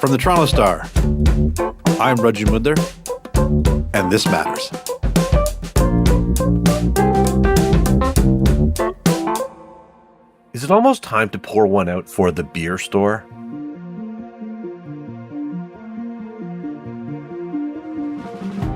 From the Toronto Star, I'm Rudgy Mudler, and this matters. Is it almost time to pour one out for the beer store?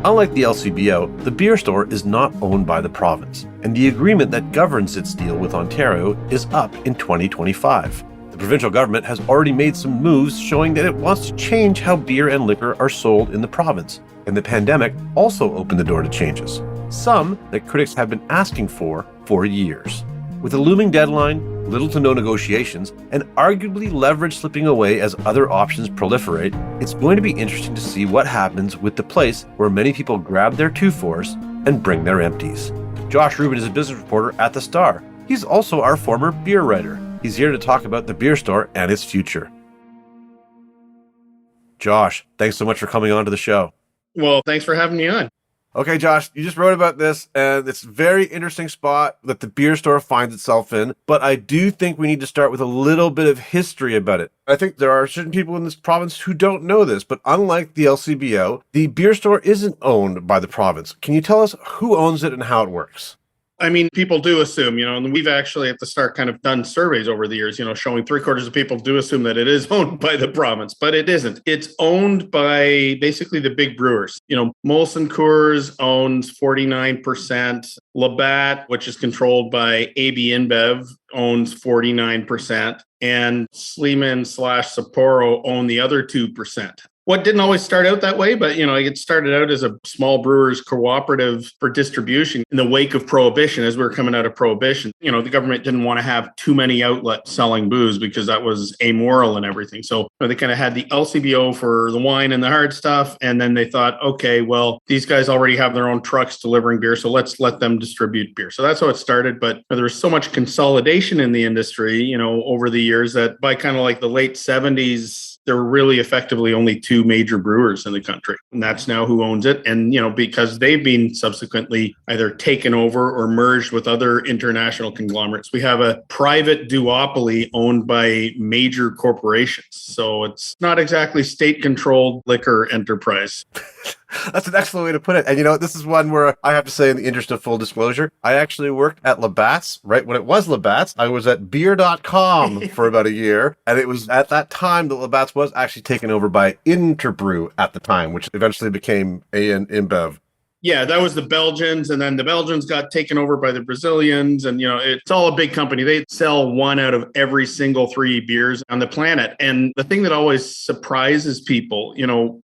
Unlike the LCBO, the beer store is not owned by the province, and the agreement that governs its deal with Ontario is up in 2025. The provincial government has already made some moves showing that it wants to change how beer and liquor are sold in the province, and the pandemic also opened the door to changes, some that critics have been asking for years. With a looming deadline, little to no negotiations, and arguably leverage slipping away as other options proliferate, it's going to be interesting to see what happens with the place where many people grab their 2-4s and bring their empties. Josh Rubin is a business reporter at The Star. He's also our former beer writer. He's here to talk about the beer store and its future. Josh, thanks so much for coming on to the show. Well, thanks for having me on. Okay, Josh, you just wrote about this, and it's a very interesting spot that the beer store finds itself in, but I do think we need to start with a little bit of history about it. I think there are certain people in this province who don't know this, but unlike the LCBO, the beer store isn't owned by the province. Can you tell us who owns it and how it works? I mean, people do assume, and we've actually at the start kind of done surveys over the years, showing 3/4 of people do assume that it is owned by the province, but it isn't. It's owned by basically the big brewers. Molson Coors owns 49%. Labatt, which is controlled by AB InBev, owns 49%. And Sleeman/Sapporo own the other 2%. What didn't always start out that way, but, it started out as a small brewers cooperative for distribution in the wake of Prohibition. As we were coming out of Prohibition, the government didn't want to have too many outlets selling booze because that was amoral and everything. So they kind of had the LCBO for the wine and the hard stuff. And then they thought, okay, well, these guys already have their own trucks delivering beer, so let's let them distribute beer. So that's how it started. But there was so much consolidation in the industry, over the years that by kind of like the late 70s, there were really effectively only 2 major brewers in the country. And that's now who owns it. And, because they've been subsequently either taken over or merged with other international conglomerates, we have a private duopoly owned by major corporations. So it's not exactly state-controlled liquor enterprise. That's an excellent way to put it. And this is one where I have to say, in the interest of full disclosure, I actually worked at Labatt's, right when it was Labatt's. I was at beer.com for about a year. And it was at that time that Labatt's was actually taken over by Interbrew at the time, which eventually became AN InBev. Yeah, that was the Belgians, and then the Belgians got taken over by the Brazilians, and it's all a big company. They sell 1 out of every single 3 beers on the planet. And the thing that always surprises people,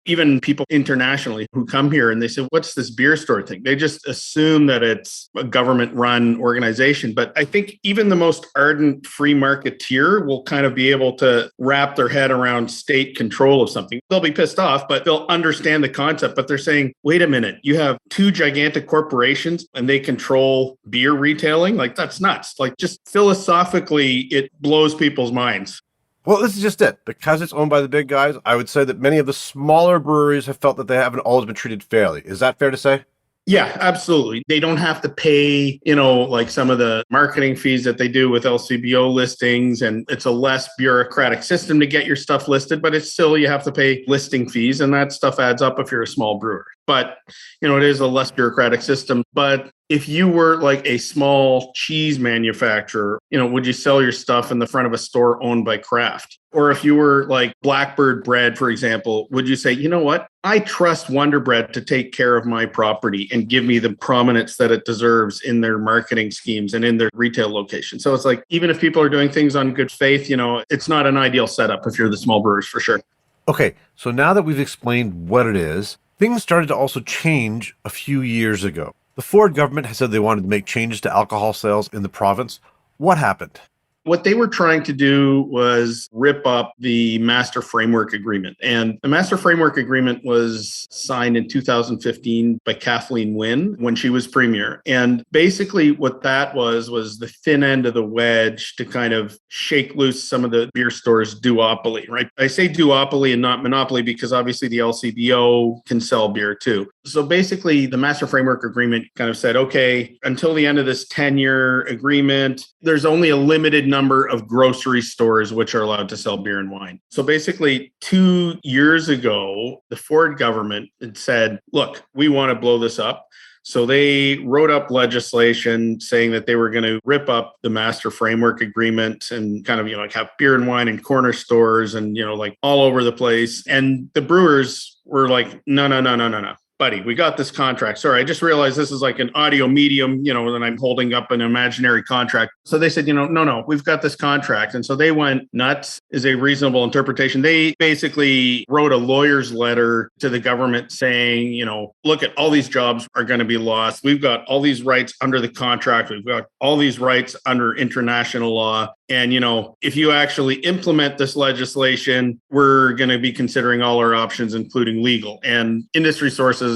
even people internationally who come here and they say, what's this beer store thing? They just assume that it's a government-run organization. But I think even the most ardent free marketeer will kind of be able to wrap their head around state control of something. They'll be pissed off, but they'll understand the concept. But they're saying, wait a minute, you have 2 gigantic corporations and they control beer retailing? Like, that's nuts. Like, just philosophically, it blows people's minds. Well, this is just it. Because it's owned by the big guys, I would say that many of the smaller breweries have felt that they haven't always been treated fairly. Is that fair to say? Yeah, absolutely. They don't have to pay, like some of the marketing fees that they do with LCBO listings. And it's a less bureaucratic system to get your stuff listed, but it's still, you have to pay listing fees. And that stuff adds up if you're a small brewer. But, it is a less bureaucratic system. But if you were like a small cheese manufacturer, would you sell your stuff in the front of a store owned by Kraft? Or if you were like Blackbird Bread, for example, would you say, you know what? I trust Wonder Bread to take care of my property and give me the prominence that it deserves in their marketing schemes and in their retail location. So it's like, even if people are doing things on good faith, it's not an ideal setup if you're the small brewers, for sure. Okay, so now that we've explained what it is, things started to also change a few years ago. The Ford government has said they wanted to make changes to alcohol sales in the province. What happened? What they were trying to do was rip up the Master Framework Agreement. And the Master Framework Agreement was signed in 2015 by Kathleen Wynne when she was premier. And basically what that was the thin end of the wedge to kind of shake loose some of the beer stores' duopoly, right? I say duopoly and not monopoly because obviously the LCBO can sell beer too. So basically the Master Framework Agreement kind of said, okay, until the end of this 10-year agreement, there's only a limited number number of grocery stores which are allowed to sell beer and wine. So basically, 2 years ago, the Ford government had said, look, we want to blow this up. So they wrote up legislation saying that they were going to rip up the master framework agreement and kind of, like have beer and wine in corner stores and, like all over the place. And the brewers were like, no, no, no, no, no, no. Buddy, we got this contract. Sorry, I just realized this is like an audio medium, and I'm holding up an imaginary contract. So they said, no, we've got this contract. And so they went nuts is a reasonable interpretation. They basically wrote a lawyer's letter to the government saying, look at all these jobs are going to be lost. We've got all these rights under the contract. We've got all these rights under international law. And, if you actually implement this legislation, we're going to be considering all our options, including legal. And industry sources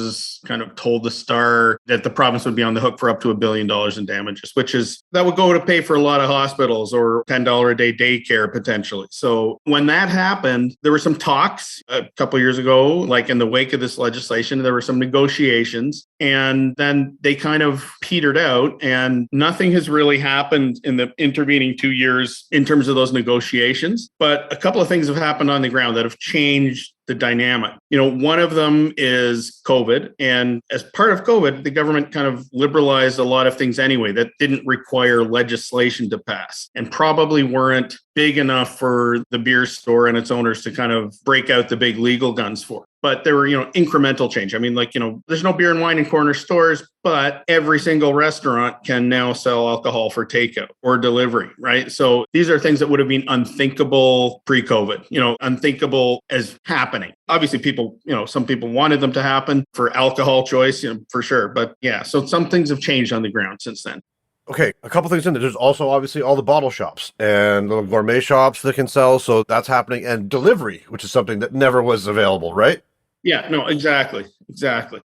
kind of told the Star that the province would be on the hook for up to $1 billion in damages, that would go to pay for a lot of hospitals or $10 a day daycare potentially. So when that happened, there were some talks a couple of years ago, like in the wake of this legislation, there were some negotiations, and then they kind of petered out and nothing has really happened in the intervening 2 years in terms of those negotiations. But a couple of things have happened on the ground that have changed the dynamic. One of them is COVID. And as part of COVID, the government kind of liberalized a lot of things anyway that didn't require legislation to pass and probably weren't big enough for the beer store and its owners to kind of break out the big legal guns for. But there were, incremental change. I mean, there's no beer and wine in corner stores, but every single restaurant can now sell alcohol for takeout or delivery, right? So these are things that would have been unthinkable pre-COVID, unthinkable as happening. Obviously, people, some people wanted them to happen for alcohol choice, for sure. But yeah, so some things have changed on the ground since then. Okay, a couple things in there. There's also obviously all the bottle shops and little gourmet shops that can sell. So that's happening. And delivery, which is something that never was available, right? Yeah, no, exactly.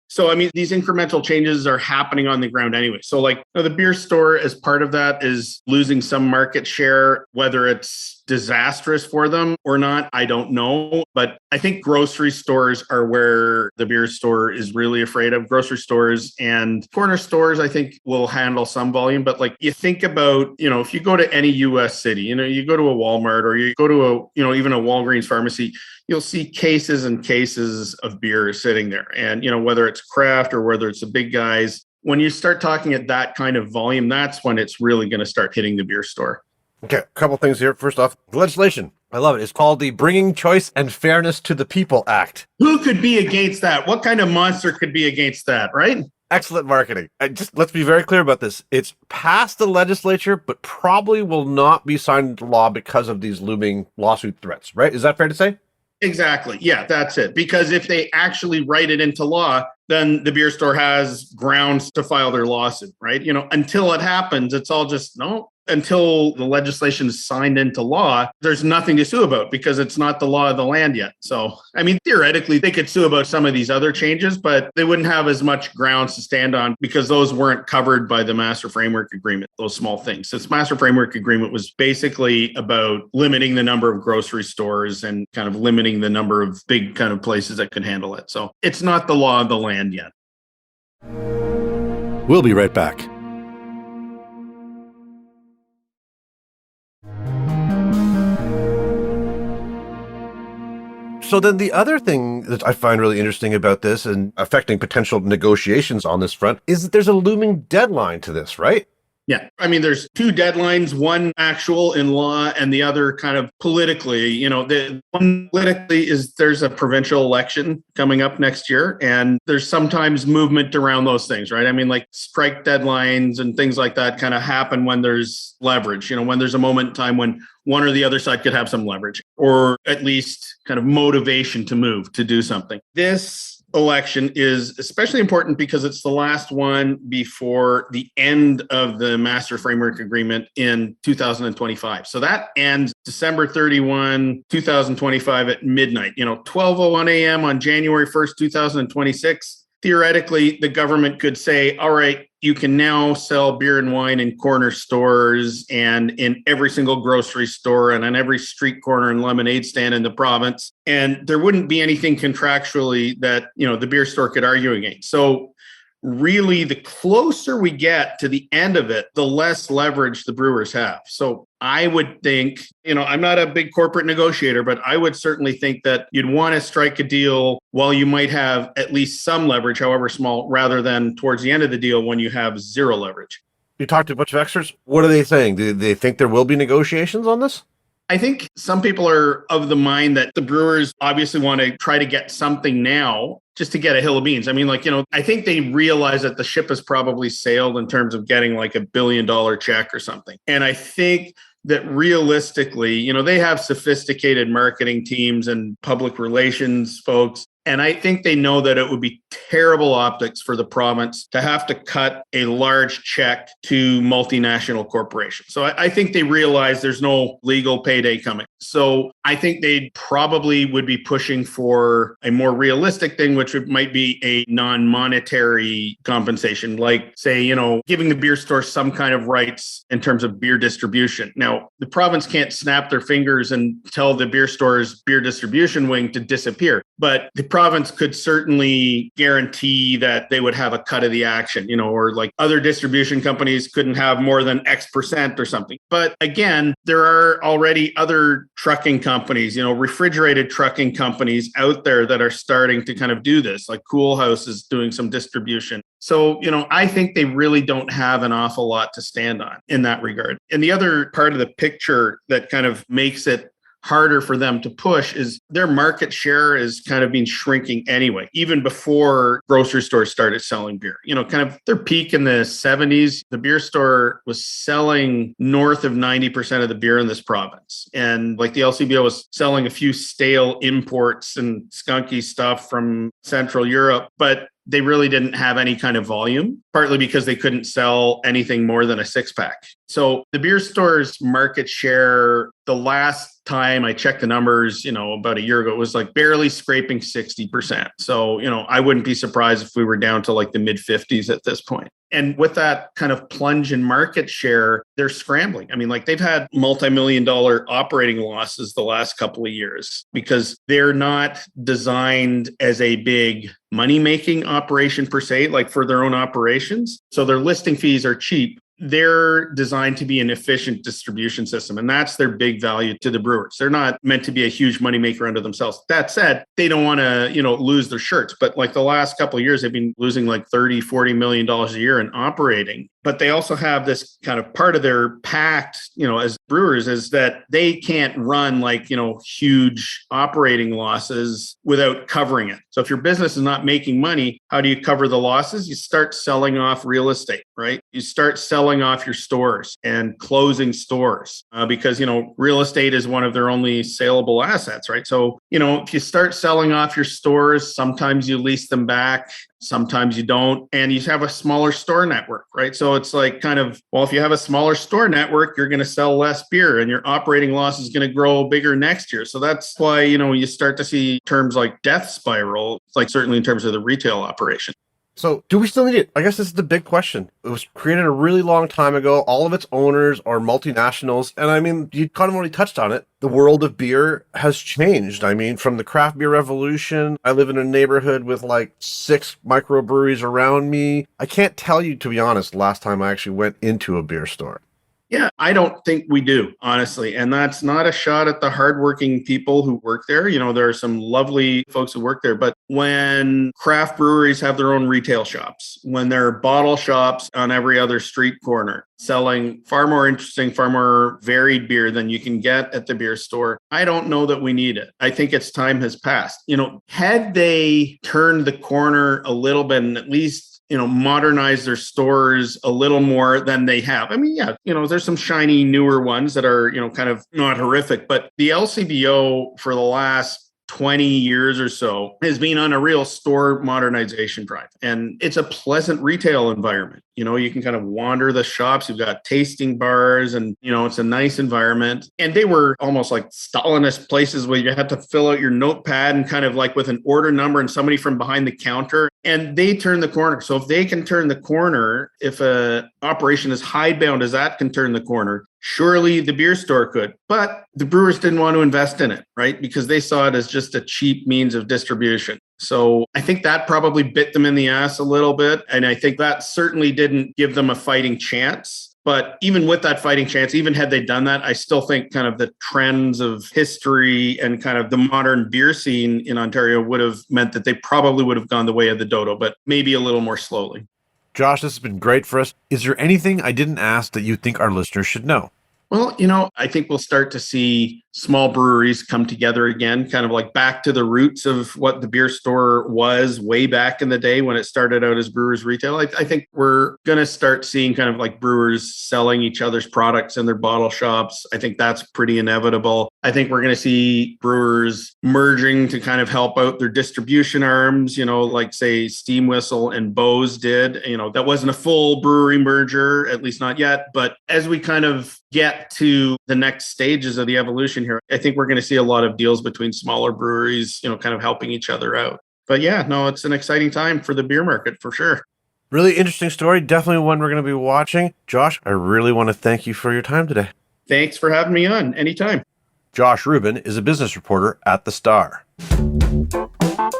So, I mean, these incremental changes are happening on the ground anyway. So the beer store as part of that is losing some market share, whether it's disastrous for them or not, I don't know. But I think grocery stores are where the beer store is really afraid of. Grocery stores and corner stores, I think, will handle some volume. But you think about, if you go to any US city, you go to a Walmart or you go to even a Walgreens pharmacy, you'll see cases and cases of beer sitting there. And, whether it's craft or whether it's the big guys, when you start talking at that kind of volume, that's when it's really going to start hitting the beer store. Okay, a couple things here. First off, legislation. I love it. It's called the Bringing Choice and Fairness to the People Act. Who could be against that? What kind of monster could be against that, right? Excellent marketing. Let's be very clear about this. It's passed the legislature, but probably will not be signed into law because of these looming lawsuit threats, right? Is that fair to say? Exactly. Yeah, that's it. Because if they actually write it into law, then the beer store has grounds to file their lawsuit, right? Until it happens, it's all just no. Until the legislation is signed into law, there's nothing to sue about because it's not the law of the land yet. So, I mean, theoretically, they could sue about some of these other changes, but they wouldn't have as much grounds to stand on because those weren't covered by the Master Framework Agreement, those small things. This Master Framework Agreement was basically about limiting the number of grocery stores and kind of limiting the number of big kind of places that could handle it. So it's not the law of the land yet. We'll be right back. So then the other thing that I find really interesting about this and affecting potential negotiations on this front is that there's a looming deadline to this, right? Yeah. I mean, there's two deadlines, one actual in law and the other kind of politically. The one politically is there's a provincial election coming up next year, and there's sometimes movement around those things, right? I mean, like strike deadlines and things like that kind of happen when there's leverage, when there's a moment in time when one or the other side could have some leverage or at least kind of motivation to move, to do something. This election is especially important because it's the last one before the end of the Master Framework Agreement in 2025. So that ends December 31, 2025 at midnight, 12:01 a.m. on January 1st, 2026. Theoretically, the government could say, all right, you can now sell beer and wine in corner stores and in every single grocery store and on every street corner and lemonade stand in the province. And there wouldn't be anything contractually that, the beer store could argue against. So really the closer we get to the end of it, the less leverage the brewers have. So I would think, I'm not a big corporate negotiator, but I would certainly think that you'd want to strike a deal while you might have at least some leverage, however small, rather than towards the end of the deal when you have zero leverage. You talked to a bunch of experts. What are they saying? Do they think there will be negotiations on this? I think some people are of the mind that the brewers obviously want to try to get something now just to get a hill of beans. I mean, I think they realize that the ship has probably sailed in terms of getting like $1 billion check or something. And I think that realistically, they have sophisticated marketing teams and public relations folks. And I think they know that it would be terrible optics for the province to have to cut a large check to multinational corporations. So I think they realize there's no legal payday coming. So I think they probably would be pushing for a more realistic thing, which might be a non-monetary compensation, like say, giving the beer store some kind of rights in terms of beer distribution. Now, the province can't snap their fingers and tell the beer store's beer distribution wing to disappear, but the province could certainly guarantee that they would have a cut of the action, or like other distribution companies couldn't have more than X% or something. But again, there are already other trucking companies, refrigerated trucking companies out there that are starting to kind of do this, like Cool House is doing some distribution. So, I think they really don't have an awful lot to stand on in that regard. And the other part of the picture that kind of makes it harder for them to push is their market share is kind of been shrinking anyway, even before grocery stores started selling beer. Kind of their peak in the 70s, the beer store was selling north of 90% of the beer in this province. And like the LCBO was selling a few stale imports and skunky stuff from Central Europe, but they really didn't have any kind of volume, partly because they couldn't sell anything more than a 6-pack. So the beer store's market share, the last time I checked the numbers, about a year ago, it was like barely scraping 60%. So, I wouldn't be surprised if we were down to like the mid 50s at this point. And with that kind of plunge in market share, they're scrambling. I mean, they've had multi-million-dollar operating losses the last couple of years because they're not designed as a big money-making operation per se, like for their own operations. So their listing fees are cheap. They're designed to be an efficient distribution system, and that's their big value to the brewers. They're not meant to be a huge moneymaker unto themselves. That said, they don't want to, lose their shirts. But like the last couple of years, they've been losing like $30-40 million a year in operating. But they also have this kind of part of their pact, as brewers, is that they can't run like, huge operating losses without covering it. So if your business is not making money, how do you cover the losses? You start selling off real estate, right? You start selling off your stores and closing stores because, real estate is one of their only saleable assets, right? So, if you start selling off your stores, sometimes you lease them back. Sometimes you don't, and you have a smaller store network, right? So it's like kind of, well, if you have a smaller store network, you're going to sell less beer and your operating loss is going to grow bigger next year. So that's why, you start to see terms like death spiral, like certainly in terms of the retail operation. So do we still need it? I guess this is the big question. It was created a really long time ago. All of its owners are multinationals. And I mean, you kind of already touched on it. The world of beer has changed. I mean, from the craft beer revolution, I live in a neighborhood with like 6 microbreweries around me. I can't tell you, to be honest, last time I actually went into a beer store. Yeah, I don't think we do, honestly. And that's not a shot at the hardworking people who work there. There are some lovely folks who work there. But when craft breweries have their own retail shops, when there are bottle shops on every other street corner selling far more interesting, far more varied beer than you can get at the beer store, I don't know that we need it. I think its time has passed. Had they turned the corner a little bit and at least modernize their stores a little more than they have. I mean, yeah, there's some shiny newer ones that are, kind of not horrific, but the LCBO for the last 20 years or so has been on a real store modernization drive. And it's a pleasant retail environment. You can kind of wander the shops. You've got tasting bars and, it's a nice environment. And they were almost like Stalinist places where you had to fill out your notepad and kind of like with an order number and somebody from behind the counter. And they turn the corner. So if they can turn the corner, if a operation as hidebound as that can turn the corner, surely the beer store could, but the brewers didn't want to invest in it, right? Because they saw it as just a cheap means of distribution. So I think that probably bit them in the ass a little bit. And I think that certainly didn't give them a fighting chance. But even with that fighting chance, even had they done that, I still think kind of the trends of history and kind of the modern beer scene in Ontario would have meant that they probably would have gone the way of the dodo, but maybe a little more slowly. Josh, this has been great for us. Is there anything I didn't ask that you think our listeners should know? Well, I think we'll start to see small breweries come together again, kind of like back to the roots of what the beer store was way back in the day when it started out as brewers retail. I think we're going to start seeing kind of like brewers selling each other's products in their bottle shops. I think that's pretty inevitable. I think we're going to see brewers merging to kind of help out their distribution arms, like say Steam Whistle and Bose did. That wasn't a full brewery merger, at least not yet. But as we kind of get to the next stages of the evolution here, I think we're going to see a lot of deals between smaller breweries, kind of helping each other out. But yeah, no, it's an exciting time for the beer market for sure. Really interesting story. Definitely one we're going to be watching. Josh, I really want to thank you for your time today. Thanks for having me on. Anytime. Josh Rubin is a business reporter at The Star.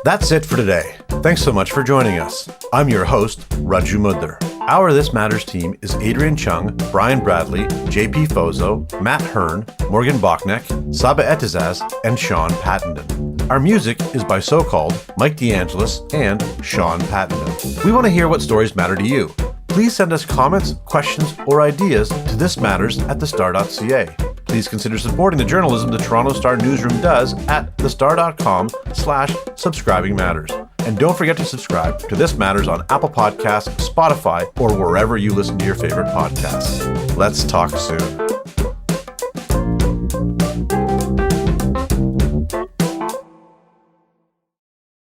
That's it for today. Thanks so much for joining us. I'm your host, Raju Mudler. Our This Matters team is Adrian Chung, Brian Bradley, JP Fozo, Matt Hearn, Morgan Bachneck, Saba Etizaz, and Sean Pattenden. Our music is by So-Called, Mike DeAngelis, and Sean Pattenden. We want to hear what stories matter to you. Please send us comments, questions, or ideas to thismatters@thestar.ca. Please consider supporting the journalism the Toronto Star newsroom does at thestar.com/subscribingmatters. And don't forget to subscribe to This Matters on Apple Podcasts, Spotify, or wherever you listen to your favorite podcasts. Let's talk soon.